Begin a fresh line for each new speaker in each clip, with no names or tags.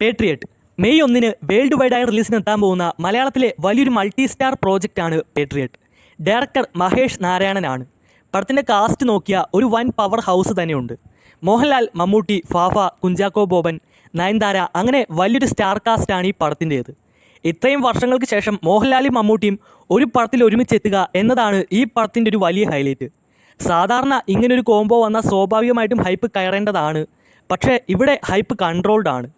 Patriot May 1 world വൈഡായി റിലീസിനെത്താൻ പോകുന്ന മലയാളത്തിലെ വലിയൊരു മൾട്ടി സ്റ്റാർ പ്രോജക്റ്റാണ് പേട്രിയറ്റ്. ഡയറക്ടർ മഹേഷ് നാരായണനാണ്. പടത്തിൻ്റെ കാസ്റ്റ് നോക്കിയ ഒരു വൻ പവർ ഹൗസ് തന്നെയുണ്ട്. മോഹൻലാൽ, മമ്മൂട്ടി, ഫാഫ, കുഞ്ചാക്കോ ബോബൻ, നയൻതാര അങ്ങനെ വലിയൊരു സ്റ്റാർ കാസ്റ്റാണ് ഈ പടത്തിൻ്റേത്. ഇത്രയും വർഷങ്ങൾക്ക് ശേഷം മോഹൻലാലും മമ്മൂട്ടിയും ഒരു പടത്തിൽ ഒരുമിച്ചെത്തുക എന്നതാണ് ഈ പടത്തിൻ്റെ ഒരു വലിയ ഹൈലൈറ്റ്. സാധാരണ ഇങ്ങനൊരു കോംബോ വന്നാൽ സ്വാഭാവികമായിട്ടും ഹൈപ്പ് കയറേണ്ടതാണ്. പക്ഷേ ഇവിടെ ഹൈപ്പ് കൺട്രോൾഡ് ആണ്.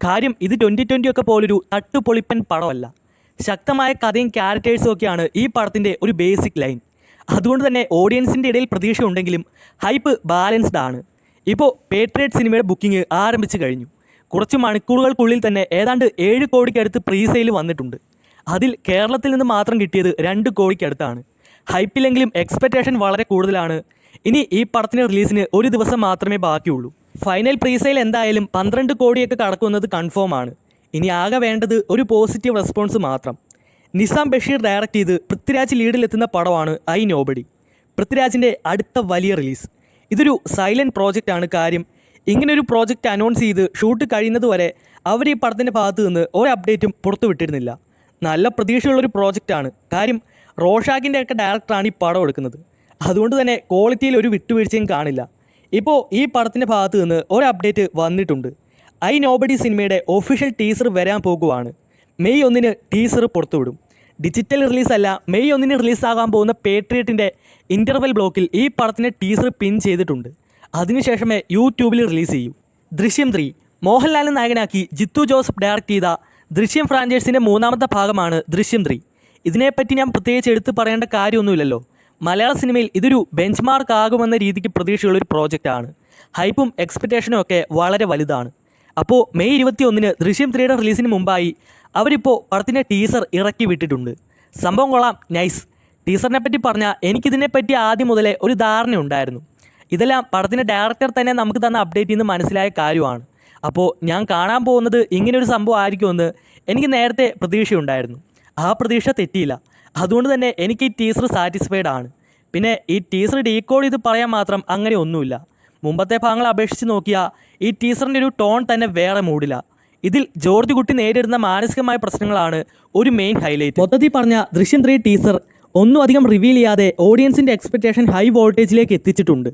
കാര്യം ഇത് 2020 ഒക്കെ പോലൊരു തട്ടുപൊളിപ്പൻ പടമല്ല. ശക്തമായ കഥയും ക്യാരക്ടേഴ്സും ഒക്കെയാണ് ഈ പടത്തിൻ്റെ ഒരു ബേസിക് ലൈൻ. അതുകൊണ്ട് തന്നെ ഓഡിയൻസിൻ്റെ ഇടയിൽ പ്രതീക്ഷ ഉണ്ടെങ്കിലും ഹൈപ്പ് ബാലൻസ്ഡ് ആണ്. ഇപ്പോൾ പേട്രിയറ്റ് സിനിമയുടെ ബുക്കിംഗ് ആരംഭിച്ചു കഴിഞ്ഞു. കുറച്ച് മണിക്കൂറുകൾക്കുള്ളിൽ തന്നെ ഏതാണ്ട് 7 കോടിക്കടുത്ത് പ്രീ സെയിൽ വന്നിട്ടുണ്ട്. അതിൽ കേരളത്തിൽ നിന്ന് മാത്രം കിട്ടിയത് 2 കോടിക്കടുത്താണ്. ഹൈപ്പില്ലെങ്കിലും എക്സ്പെക്റ്റേഷൻ വളരെ കൂടുതലാണ്. ഇനി ഈ പടത്തിൻ്റെ റിലീസിന് ഒരു ദിവസം മാത്രമേ ബാക്കിയുള്ളൂ. ഫൈനൽ പ്രീസെയിൽ എന്തായാലും 12 കോടിയൊക്കെ കടക്കുന്നത് കൺഫേം ആണ്. ഇനി ആകെ വേണ്ടത് ഒരു പോസിറ്റീവ് റെസ്പോൺസ് മാത്രം. നിസാം ബഷീർ ഡയറക്റ്റ് ചെയ്ത് പൃഥ്വിരാജ് ലീഡിലെത്തുന്ന പടമാണ് ഐ നോബഡി. പൃഥ്വിരാജിൻ്റെ അടുത്ത വലിയ റിലീസ്. ഇതൊരു സൈലൻറ്റ് പ്രോജക്റ്റാണ്. കാര്യം ഇങ്ങനൊരു പ്രോജക്റ്റ് അനൗൺസ് ചെയ്ത് ഷൂട്ട് കഴിയുന്നത് വരെ അവർ ഈ പടത്തിൻ്റെ ഭാഗത്ത് നിന്ന് ഒരു അപ്ഡേറ്റും പുറത്തു വിട്ടിരുന്നില്ല. നല്ല പ്രതീക്ഷയുള്ളൊരു പ്രോജക്റ്റാണ്. കാര്യം റോഷാക്കിൻ്റെ ഒക്കെ ഡയറക്ടറാണ് ഈ പടം എടുക്കുന്നത്. അതുകൊണ്ട് തന്നെ ക്വാളിറ്റിയിൽ ഒരു വിട്ടുവീഴ്ചയും കാണില്ല. ഇപ്പോൾ ഈ പടത്തിൻ്റെ ഭാഗത്ത് നിന്ന് ഒരു അപ്ഡേറ്റ് വന്നിട്ടുണ്ട്. ഐ നോബഡി സിനിമയുടെ ഒഫീഷ്യൽ ടീസർ വരാൻ പോകുവാണ്. മെയ് 1 ടീസർ പുറത്തുവിടും. ഡിജിറ്റൽ റിലീസല്ല, മെയ് 1 റിലീസാകാൻ പോകുന്ന പേട്രിയറ്റിൻ്റെ ഇൻ്റർവെൽ ബ്ലോക്കിൽ ഈ പടത്തിൻ്റെ ടീസർ പിൻ ചെയ്തിട്ടുണ്ട്. അതിനുശേഷമേ യൂട്യൂബിൽ റിലീസ് ചെയ്യൂ. ദൃശ്യം 3 മോഹൻലാലിനെ നായകനാക്കി ജിത്തു ജോസഫ് ഡയറക്റ്റ് ചെയ്ത ദൃശ്യം ഫ്രാഞ്ചൈസിൻ്റെ 3ാമത്തെ ഭാഗമാണ് ദൃശ്യം 3. ഇതിനെപ്പറ്റി ഞാൻ പ്രത്യേകിച്ച് എടുത്ത് പറയേണ്ട കാര്യമൊന്നുമില്ലല്ലോ. മലയാള സിനിമയിൽ ഇതൊരു ബെഞ്ച് മാർക്ക് ആകുമെന്ന രീതിക്ക് പ്രതീക്ഷയുള്ളൊരു പ്രോജക്റ്റാണ്. ഹൈപ്പും എക്സ്പെക്റ്റേഷനും ഒക്കെ വളരെ വലുതാണ്. അപ്പോൾ മെയ് 21 ദൃശ്യം 3യുടെ റിലീസിന് മുമ്പായി അവരിപ്പോൾ പടത്തിൻ്റെ ടീസർ ഇറക്കി വിട്ടിട്ടുണ്ട്. സംഭവം കൊള്ളാം, നൈസ്. ടീസറിനെ പറ്റി പറഞ്ഞാൽ എനിക്കിതിനെപ്പറ്റി ആദ്യം മുതലേ ഒരു ധാരണ ഉണ്ടായിരുന്നു. ഇതെല്ലാം പടത്തിൻ്റെ ഡയറക്ടർ തന്നെ നമുക്ക് തന്ന അപ്ഡേറ്റിൽ നിന്ന് മനസ്സിലായ കാര്യമാണ്. അപ്പോൾ ഞാൻ കാണാൻ പോകുന്നത് ഇങ്ങനൊരു സംഭവം ആയിരിക്കുമെന്ന് എനിക്ക് നേരത്തെ പ്രതീക്ഷയുണ്ടായിരുന്നു. ആ പ്രതീക്ഷ തെറ്റിയില്ല. അതുകൊണ്ട് തന്നെ എനിക്ക് ഈ ടീസർ സാറ്റിസ്ഫൈഡ് ആണ്. പിന്നെ ഈ ടീസർ ഡീകോഡ് ചെയ്ത് പറയാൻ മാത്രം അങ്ങനെ ഒന്നുമില്ല. മുമ്പത്തെ ഭാഗങ്ങളെ അപേക്ഷിച്ച് നോക്കിയാൽ ഈ ടീസറിൻ്റെ ഒരു ടോൺ തന്നെ വേറെ മൂഡില്ല. ഇതിൽ ജോർജ് കുട്ടി നേരിടുന്ന മാനസികമായ പ്രശ്നങ്ങളാണ് ഒരു മെയിൻ ഹൈലൈറ്റ്. മൊത്തത്തിൽ പറഞ്ഞ ദൃശ്യം 3 ടീസർ ഒന്നും അധികം റിവീൽ ചെയ്യാതെ ഓഡിയൻസിൻ്റെ എക്സ്പെക്റ്റേഷൻ ഹൈ വോൾട്ടേജിലേക്ക് എത്തിച്ചിട്ടുണ്ട്.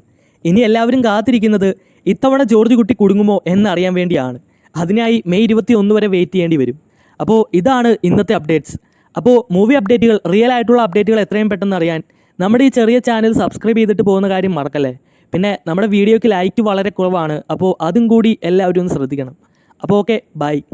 ഇനി എല്ലാവരും കാത്തിരിക്കുന്നത് ഇത്തവണ ജോർജ് കുട്ടി കുടുങ്ങുമോ എന്നറിയാൻ വേണ്ടിയാണ്. അതിനായി മെയ് 21 വരെ വെയിറ്റ് ചെയ്യേണ്ടി വരും. അപ്പോൾ ഇതാണ് ഇന്നത്തെ അപ്ഡേറ്റ്സ്. അപ്പോൾ മൂവി അപ്ഡേറ്റുകൾ, റിയൽ ആയിട്ടുള്ള അപ്ഡേറ്റുകൾ എത്രയും പെട്ടെന്ന് അറിയാൻ നമ്മുടെ ഈ ചെറിയ ചാനൽ സബ്സ്ക്രൈബ് ചെയ്തിട്ട് പോകുന്ന കാര്യം മറക്കല്ലേ. പിന്നെ നമ്മുടെ വീഡിയോയ്ക്ക് ലൈക്ക് വളരെ കുറവാണ്. അപ്പോൾ അതും കൂടി എല്ലാവരും ഒന്ന് ശ്രദ്ധിക്കണം. അപ്പോൾ ഓക്കെ, ബൈ.